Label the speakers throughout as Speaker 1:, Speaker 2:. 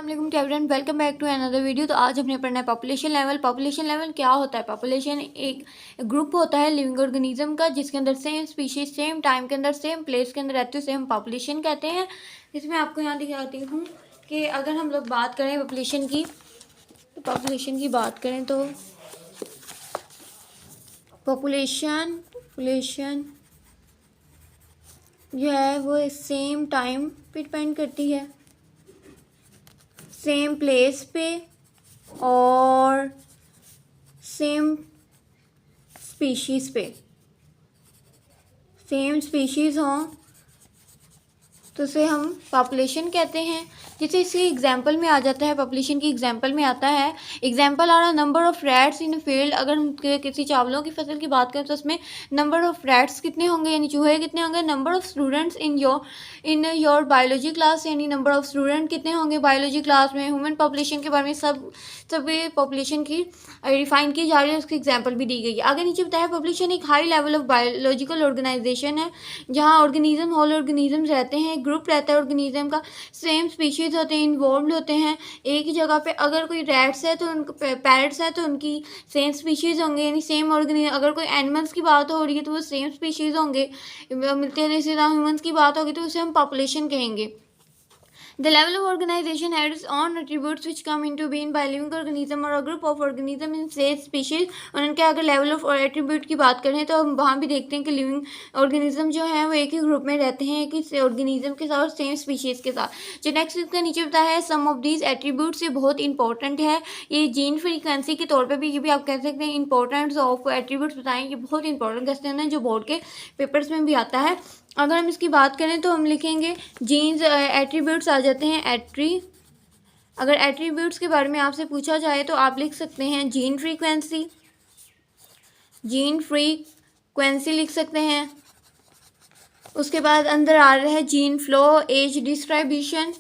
Speaker 1: अस्सलाम to everyone, welcome back to another video. तो आज हमने पढ़ना है पॉपुलेशन लेवल। पॉपुलेशन लेवल क्या होता है? पॉपुलेशन एक ग्रुप होता है लिविंग ऑर्गेनिज्म का, जिसके अंदर सेम स्पीशीज सेम टाइम के अंदर सेम प्लेस के अंदर रहती है, उसे हम पॉपुलेशन कहते हैं। इसमें आपको यहाँ दिखाती हूँ कि अगर हम लोग बात करें पॉपुलेशन की, तो पॉपुलेशन की बात करें तो पॉपुलेशन जो है वो सेम टाइम पे डिपेंड करती है, सेम प्लेस पे और सेम स्पीशीज़ पे। सेम स्पीशीज़ हों तो उसे हम पॉपुलेशन कहते हैं। जैसे इसके एग्जांपल में आ जाता है, पॉपुलेशन की एग्जांपल में आता है, एग्जांपल आ रहा number of rats in field. अगर हम किसी चावलों की फसल की बात करें तो उसमें नंबर ऑफ़ रैट्स कितने होंगे, यानी चूहे कितने होंगे। Number of students in your biology class, यानी नंबर ऑफ़ स्टूडेंट कितने होंगे बायोलॉजी क्लास में। ह्यूमन पॉपुलेशन के बारे में सभी पॉपुलेशन की डिफाइन की जा रही है, उसकी एग्जाम्पल भी दी गई है। आगे नीचे बताया पॉपुलेशन एक high level of biological organization है, जहाँ ऑर्गेनिज्म होल ऑर्गेनिज्म रहते हैं, ग्रुप रहता है ऑर्गेनिज्म का, सेम स्पीशीज़ होते हैं, इन्वॉल्व होते हैं एक ही जगह पे। अगर कोई रैट्स है तो उनको, पैरट्स है तो उनकी सेम स्पीशीज़ होंगे, यानी सेम ऑर्गेनिज्म। अगर कोई एनिमल्स की बात हो रही है तो वो सेम स्पीशीज़ होंगे, मिलते हैं। जैसे ह्यूमंस की बात होगी तो उसे हम पॉपुलेशन कहेंगे। The level of organization has its own attributes which come into being by living organism or a group of organism in same species। और उनके अगर लेवल ऑफ एट्रीब्यूट की बात करें तो हम वहाँ भी देखते हैं कि लिविंग ऑर्गेनिज्म जो है वो एक ही ग्रुप में रहते हैं, एक ही ऑर्गेनिज्म के साथ और सेम स्पीशीज़ के साथ। जो नेक्स्ट इसका नीचे बताया है सम ऑफ दीज एट्रीब्यूट्स, ये बहुत इंपॉर्टेंट है। ये जीन फ्रीक्वेंसी के तौर पर भी, ये भी आप कह सकते हैं इंपॉर्टेंस ऑफ एट्रीब्यूट्स बताएं। ये बहुत इंपॉर्टेंट क्वेश्चन है जो बोर्ड के पेपर्स में भी आता है। अगर हम इसकी बात करें तो हम लिखेंगे जीन्स एट्रीब्यूट्स आ जाते हैं अगर एट्रीब्यूट्स के बारे में आपसे पूछा जाए तो आप लिख सकते हैं जीन फ्रीक्वेंसी लिख सकते हैं। उसके बाद अंदर आ रहा है gene flow, age distribution,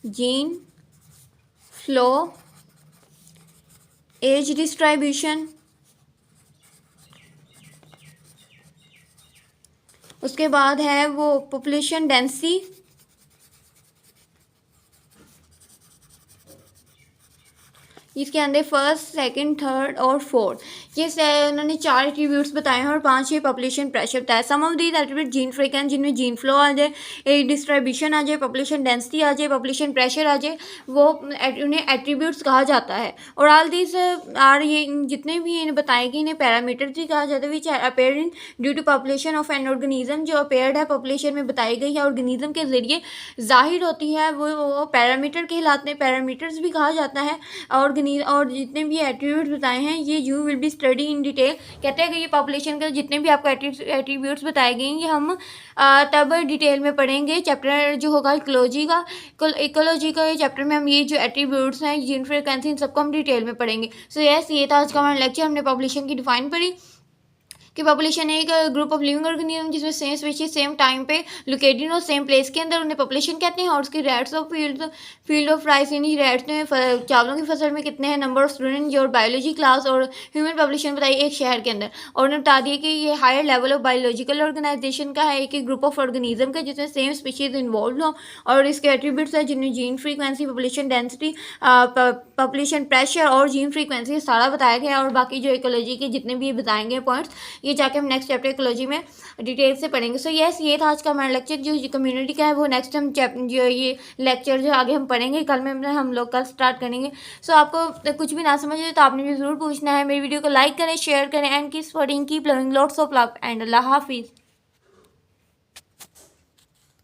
Speaker 1: gene flow, age distribution. उसके बाद है वो पॉपुलेशन डेंसिटी, इसके अंदर फर्स्ट, सेकंड, थर्ड और फोर्थ, ये उन्होंने 4 एट्रीब्यूट्स बताए हैं और 5 ये पॉपुलेशन प्रेशर बताया। Some of these attribute gene frequency, जिनमें जीन फ्लो आ जाए, एज डिस्ट्रीब्यूशन आ जाए, पॉपुलेशन डेंसिटी आ जाए, पॉपुलेशन प्रेशर आ जाए, वो उन्हें एट्रीब्यूट्स कहा जाता है। और ऑल दीज आर, ये जितने भी इन्हें बताए गए इन्हें पैरामीटर्स भी कहा जाता है, which are appearing due to population of an organism. जो अपेयर्ड है पॉपुलेशन में बताई गई है, ऑर्गेनिज्म के जरिए जाहिर होती है, वो पैरामीटर कहलाते हैं, पैरामीटर्स भी कहा जाता है। और जितने भी एट्रीब्यूट्स बताए हैं ये you will be study in detail. कहते हैं कि ये पॉपुलेशन के जितने भी आपको एट्रीब्यूट्स बताए गए हैं ये हम तब डिटेल में पढ़ेंगे। चैप्टर जो होगा इकोलॉजी का ये चैप्टर में हम ये जो एट्रीब्यूट्स हैं, जीन फ्रीक्वेंसी, इन सबको हम डिटेल में पढ़ेंगे। सो यस, ये था आज का हमारा लेक्चर। हमने पॉपुलेशन की डिफाइन पढ़ी कि पॉपुलेशन एक ग्रुप ऑफ लिविंग ऑर्गेनिज्म जिसमें सेम स्पीशीज सेम टाइम पे लोकेटेड हो, सेम प्लेस के अंदर, उन्हें पॉपुलेशन कहते हैं। और उसकी rates of field of rice, यानी रेट्स में चावलों की फसल में कितने हैं, नंबर ऑफ स्टूडेंट और बायोलॉजी क्लास, और ह्यूमन पॉपुलेशन बताई एक शहर के अंदर। और उन्हें बता दिया कि ये higher level of biological organization का है, एक ग्रुप ऑफ ऑर्गेनिज्म का जिसमें सेम स्पीशीज इन्वॉल्व हो। और इसके एट्रीब्यूट्स है जिनमें gene frequency, population density, population pressure और जीन फ्रीक्वेंसी सारा बताया गया। और बाकी जो इकोलॉजी के जितने भी बताएंगे पॉइंट्स, ये जाके हम नेक्स्ट चैप्टर इकोलॉजी में डिटेल से पढ़ेंगे। सो यस, ये था आज का हमारा लेक्चर। जो कम्युनिटी का है वो नेक्स्ट हम जो ये लेक्चर जो आगे हम पढ़ेंगे, कल में हम लोग कल स्टार्ट करेंगे। सो आपको कुछ भी ना समझे तो आपने भी ज़रूर पूछना है। मेरी वीडियो को लाइक करें, शेयर करें and keep studying, keep loving, lots of love and अल्लाह हाफिज़।